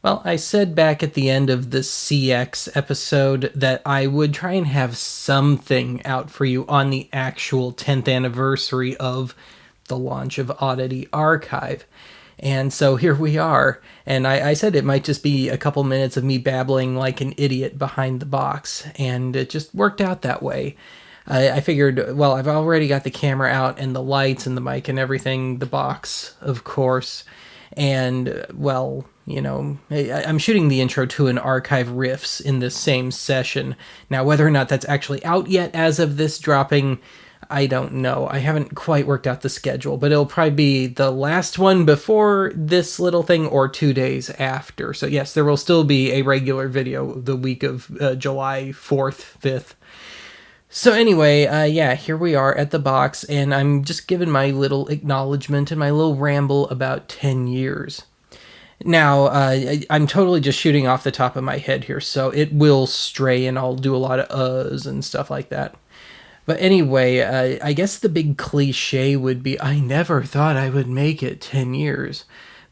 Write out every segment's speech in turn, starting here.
Well, I said back at the end of the CX episode that I would try and have something out for you on the actual 10th anniversary of the launch of Oddity Archive. And so here we are. And I said it might just be a couple minutes of me babbling like an idiot behind the box. And it just worked out that way. I figured, well, I've already got the camera out and the lights and the mic and everything, the box, of course. And, well, I'm shooting the intro to an archive riffs in this same session. Now, whether or not that's actually out yet as of this dropping, I don't know. I haven't quite worked out the schedule, but it'll probably be the last one before this little thing or 2 days after. So yes, there will still be a regular video the week of July 4th, 5th. So anyway, yeah, here we are at the box, and I'm just giving my little acknowledgement and my little ramble about 10 years. Now, I'm totally just shooting off the top of my head here, so it will stray, and I'll do a lot of uhs and stuff like that. But anyway, I guess the big cliche would be, I never thought I would make it 10 years.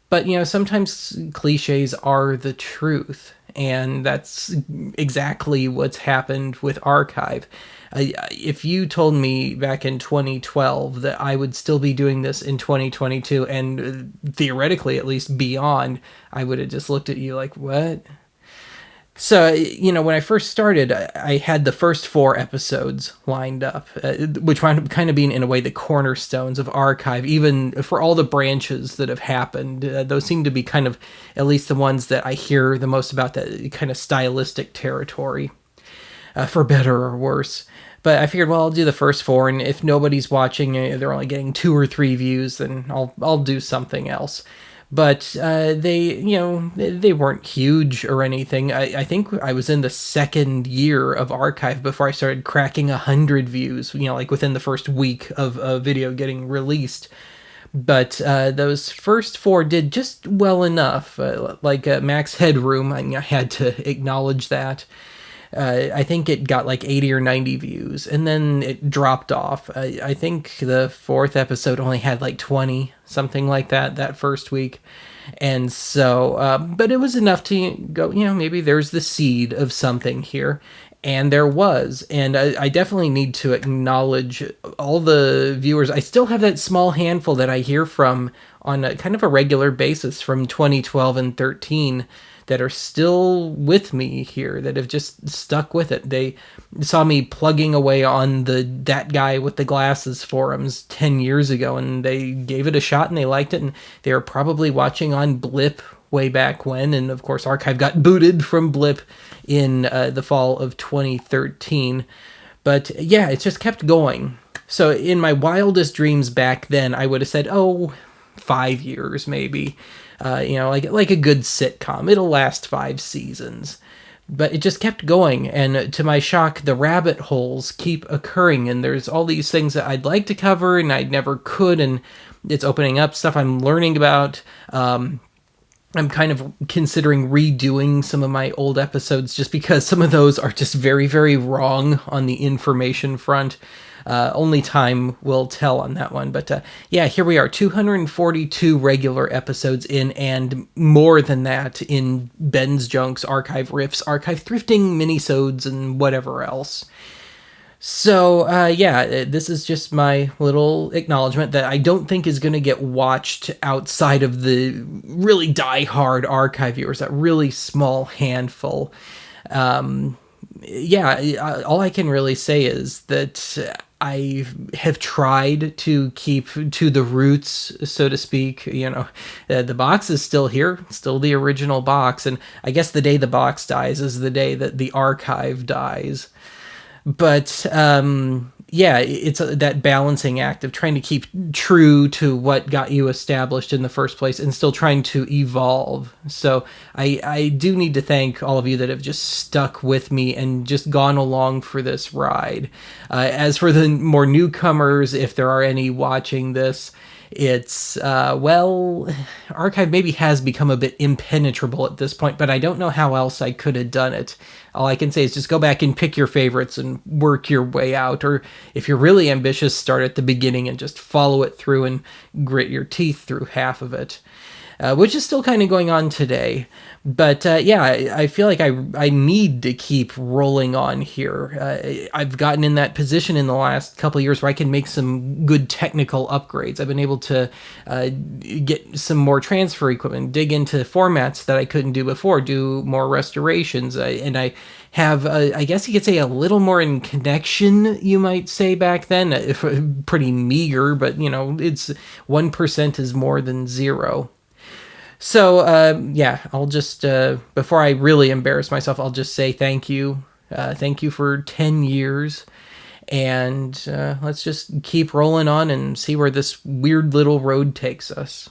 But, sometimes cliches are the truth, and that's exactly what's happened with Archive. If you told me back in 2012 that I would still be doing this in 2022, and theoretically at least beyond, I would have just looked at you like, what? So, when I first started, I had the first 4 episodes lined up, which wound up kind of being, in a way, the cornerstones of Archive, even for all the branches that have happened. Those seem to be kind of, at least the ones that I hear the most about, that kind of stylistic territory, for better or worse. But I figured, well, I'll do the first 4, and if nobody's watching, they're only getting 2 or 3 views, then I'll do something else. But they weren't huge or anything. I think I was in the second year of Archive before I started cracking 100 views, like within the first week of a video getting released. But those first 4 did just well enough. Like Max Headroom, I had to acknowledge that. I think it got like 80 or 90 views, and then it dropped off. I think the 4th episode only had like 20, something like that first week. And so, but it was enough to go, maybe there's the seed of something here. And there was. And I definitely need to acknowledge all the viewers. I still have that small handful that I hear from on a kind of a regular basis from 2012 and 13 that are still with me here, that have just stuck with it. They saw me plugging away on that guy with the glasses forums 10 years ago, and they gave it a shot and they liked it, and they were probably watching on Blip way back when, and of course Archive got booted from Blip in the fall of 2013. But yeah, it's just kept going. So in my wildest dreams back then, I would have said, 5 years maybe. Like a good sitcom. It'll last 5 seasons. But it just kept going, and to my shock, the rabbit holes keep occurring, and there's all these things that I'd like to cover, and I never could, and it's opening up stuff I'm learning about. I'm kind of considering redoing some of my old episodes, just because some of those are just very, very wrong on the information front. Only time will tell on that one. But yeah, here we are, 242 regular episodes in, and more than that in Ben's Junks, Archive Riffs, Archive Thrifting, Minisodes, and whatever else. So, yeah, this is just my little acknowledgement that I don't think is going to get watched outside of the really die-hard Archive viewers, that really small handful. Yeah, all I can really say is that I have tried to keep to the roots, so to speak. The box is still here, still the original box, and I guess the day the box dies is the day that the archive dies. But yeah, it's that balancing act of trying to keep true to what got you established in the first place and still trying to evolve. So I do need to thank all of you that have just stuck with me and just gone along for this ride. As for the more newcomers, if there are any watching this, it's, Archive maybe has become a bit impenetrable at this point, but I don't know how else I could have done it. All I can say is just go back and pick your favorites and work your way out. Or if you're really ambitious, start at the beginning and just follow it through and grit your teeth through half of it. which is still kind of going on today. But yeah, I feel like I need to keep rolling on here. I've gotten in that position in the last couple of years where I can make some good technical upgrades. I've been able to get some more transfer equipment, dig into formats that I couldn't do before, do more restorations, and I have, I guess you could say, a little more in connection, you might say, back then. If pretty meager, but it's 1% is more than zero. So, yeah, I'll just, before I really embarrass myself, I'll just say thank you. Thank you for 10 years. And let's just keep rolling on and see where this weird little road takes us.